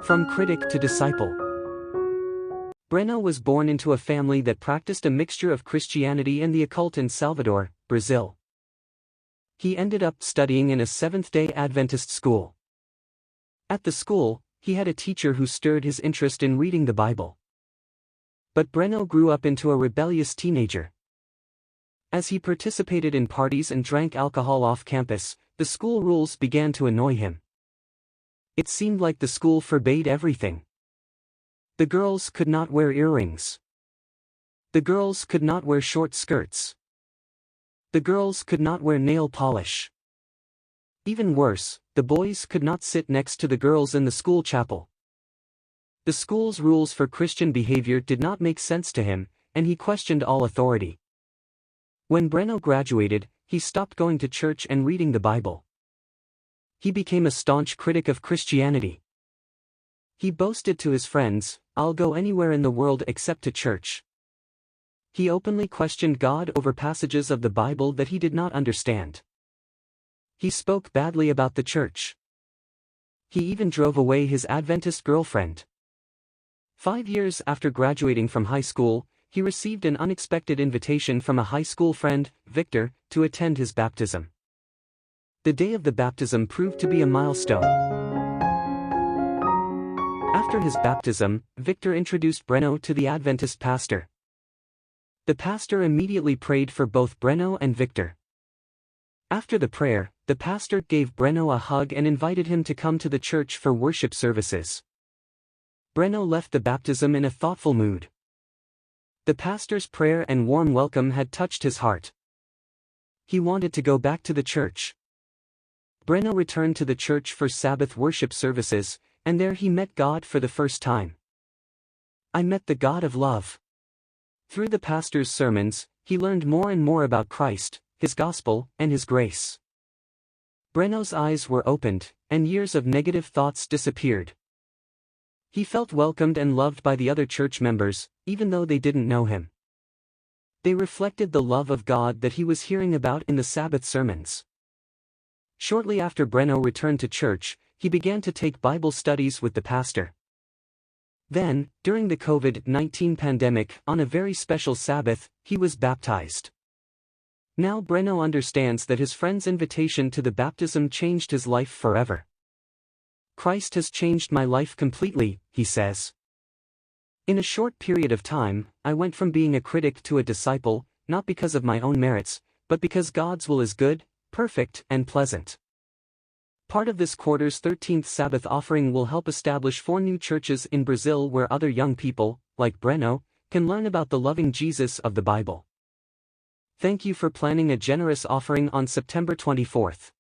From critic to disciple. Breno was born into a family that practiced a mixture of Christianity and the occult in Salvador, Brazil. He ended up studying in a Seventh-day Adventist school. At the school, he had a teacher who stirred his interest in reading the Bible. But Breno grew up into a rebellious teenager. As he participated in parties and drank alcohol off campus, the school rules began to annoy him. It seemed like the school forbade everything. The girls could not wear earrings. The girls could not wear short skirts. The girls could not wear nail polish. Even worse, the boys could not sit next to the girls in the school chapel. The school's rules for Christian behavior did not make sense to him, and he questioned all authority. When Breno graduated, he stopped going to church and reading the Bible. He became a staunch critic of Christianity. He boasted to his friends, "I'll go anywhere in the world except to church." He openly questioned God over passages of the Bible that he did not understand. He spoke badly about the church. He even drove away his Adventist girlfriend. 5 years after graduating from high school, he received an unexpected invitation from a high school friend, Victor, to attend his baptism. The day of the baptism proved to be a milestone. After his baptism, Victor introduced Breno to the Adventist pastor. The pastor immediately prayed for both Breno and Victor. After the prayer, the pastor gave Breno a hug and invited him to come to the church for worship services. Breno left the baptism in a thoughtful mood. The pastor's prayer and warm welcome had touched his heart. He wanted to go back to the church. Breno returned to the church for Sabbath worship services, and there he met God for the first time. "I met the God of love." Through the pastor's sermons, he learned more and more about Christ, his gospel, and his grace. Breno's eyes were opened, and years of negative thoughts disappeared. He felt welcomed and loved by the other church members, even though they didn't know him. They reflected the love of God that he was hearing about in the Sabbath sermons. Shortly after Breno returned to church, he began to take Bible studies with the pastor. Then, during the COVID-19 pandemic, on a very special Sabbath, he was baptized. Now Breno understands that his friend's invitation to the baptism changed his life forever. "Christ has changed my life completely," he says. "In a short period of time, I went from being a critic to a disciple, not because of my own merits, but because God's will is good, perfect, and pleasant." Part of this quarter's 13th Sabbath offering will help establish 4 new churches in Brazil where other young people, like Breno, can learn about the loving Jesus of the Bible. Thank you for planning a generous offering on September 24th.